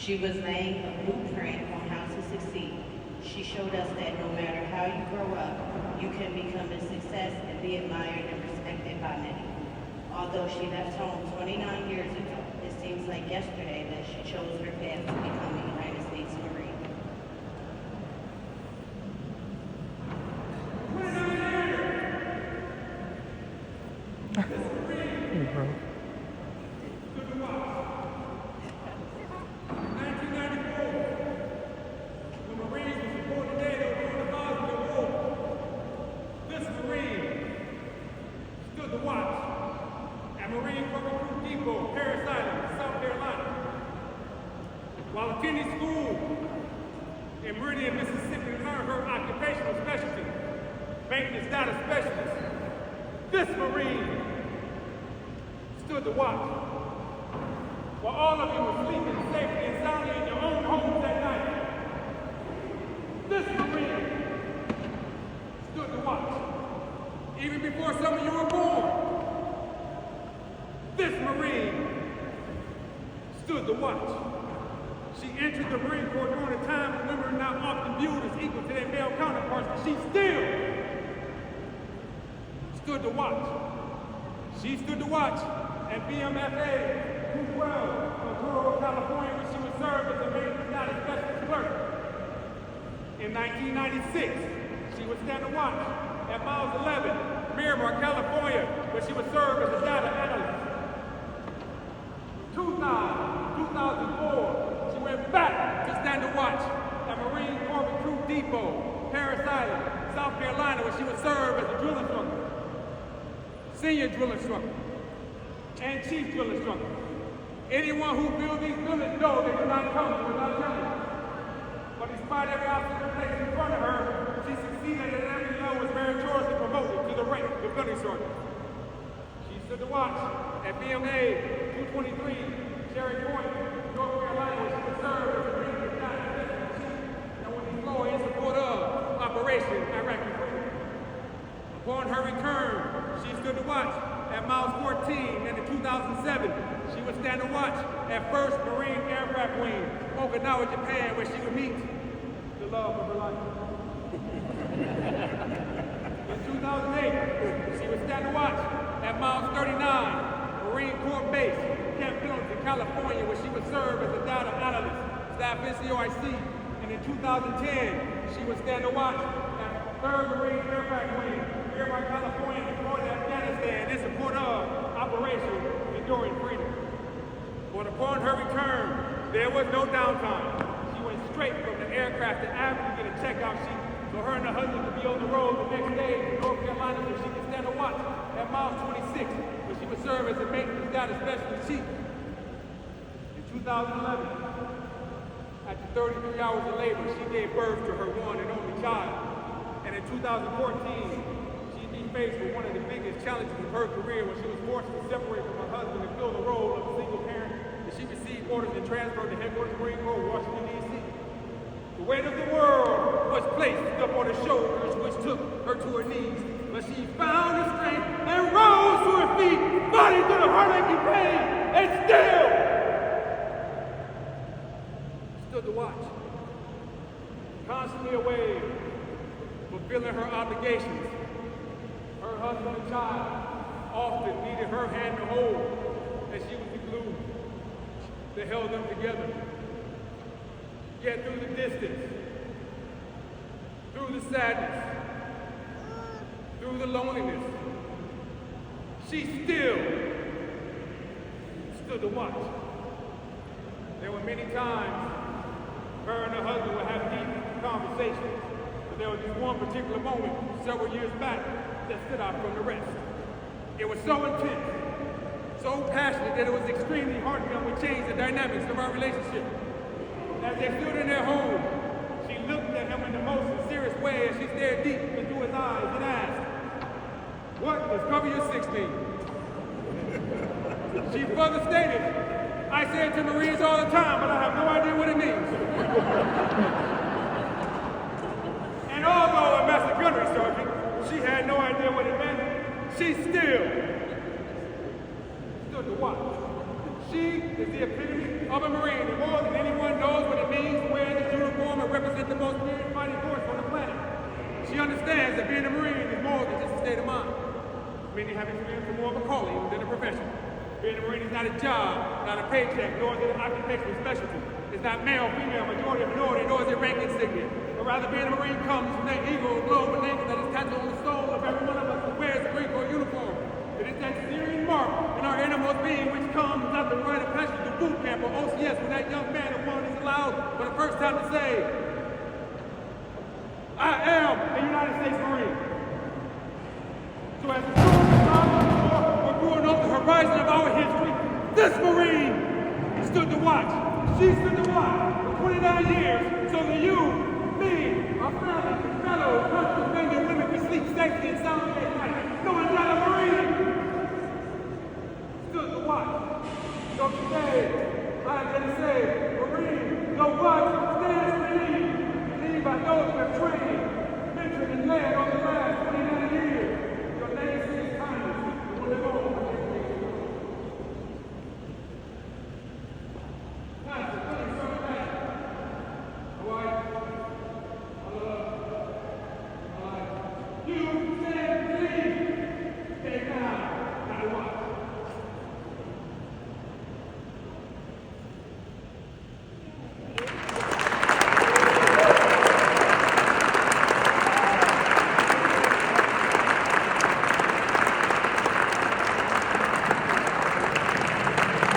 She was laying a blueprint on how to succeed. She showed us that no matter how you grow up, you can become a success and be admired and respected by many. Although she left home 29 years ago, it seems like yesterday that she chose her path to become a United States Marine. While attending school in Meridian, Mississippi, learned her occupational specialty, maintenance data specialist. This Marine stood to watch while all of you were sleeping safely and soundly in your own homes at night. This Marine stood to watch even before some of you were born. This Marine stood to watch. She entered the Marine Corps during a time when women are not often viewed as equal to their male counterparts, but she still stood to watch. She stood to watch at BMFA 212 in Toro, California, where she would serve as a maintenance data specialist clerk. In 1996, she would stand to watch at Miles 11, Miramar, California, where she would serve as a data analyst. 2004, she went back to stand to watch at Marine Corps Recruit Depot, Parris Island, South Carolina, where she would serve as a drill instructor, senior drill instructor, and chief drill instructor. Anyone who builds these buildings know they do not come without challenge. But despite every obstacle placed in front of her, she succeeded at every level, was meritoriously promoted to the rank of gunnery sergeant. She stood to watch at BMA 223, Cherry Point, North Carolina, where she would serve as a Marine Commander Chief and would deploy in support of Operation Iraqi Freedom. Upon her return, she stood to watch at Miles 14, and in 2007, she would stand to watch at 1st Marine Aircraft Wing, Okinawa, Japan, where she would meet the love of her life. In 2008, she would stand to watch at Miles 39, Marine Corps Base, Camp Pendleton, California, where she would serve as a data analyst, staff NCOIC, and in 2010, she would stand to watch at 3rd Marine Aircraft Wing, Miramar, California, deployed to Afghanistan in support of Operation Enduring Freedom. But upon her return, there was no downtime. She went straight from the aircraft to Avenue to get a checkout sheet so her and her husband could be on the road the next day to North Carolina, where she could stand to watch at Miles 26, where she would serve as a maintenance data specialist chief. In 2011, after 33 hours of labor, she gave birth to her one and only child. And in 2014, she'd be faced with one of the biggest challenges of her career when she was forced to separate from her husband and fill the role of a single parent, and she received orders to transfer to headquarters of the Marine Corps, Washington, D.C. The weight of the world was placed up on her shoulders, which took her to her knees. But she found the strength and rose to her feet, fighting through the heartache and pain, and still stood to watch, constantly away, fulfilling her obligations. Her husband and child often needed her hand to hold, as she was the glue that held them together. Yet through the distance, through the sadness, through the loneliness, she still stood to watch. There were many times her and her husband would have deep conversations, but there was this one particular moment several years back that stood out from the rest. It was so intense, so passionate that it was extremely hard for them to change the dynamics of our relationship. As they stood in their home, she looked at him in the most serious way as she stared deep into his eyes and asked, "What does cover your six mean?" She further stated, "I say it to Marines all the time, but I have no idea what it means." And although a master gunnery sergeant, she had no idea what it meant, she still stood to watch. She is the epitome of a Marine, and more than anyone knows what it means to wear this uniform and represent the most feared fighting force on the planet. She understands that being a Marine is more than just a state of mind. Many have experienced more of a calling than a profession. Being a Marine is not a job, not a paycheck, nor is it an occupational specialty. It's not male, female, majority, minority, nor is it rank insignia. But rather, being a Marine comes from that eagle, globe, and anchor that is tattooed on the soul of every one of us who wears a Greek or uniform. It is that Syrian mark in our innermost being which comes after rite of passage to boot camp or OCS when that young man or woman is allowed for the first time to say, I am a United States Marine. So as the storm is on the war, we're growing up the horizon of our history. This Marine stood to watch. She stood to watch for 29 years so that you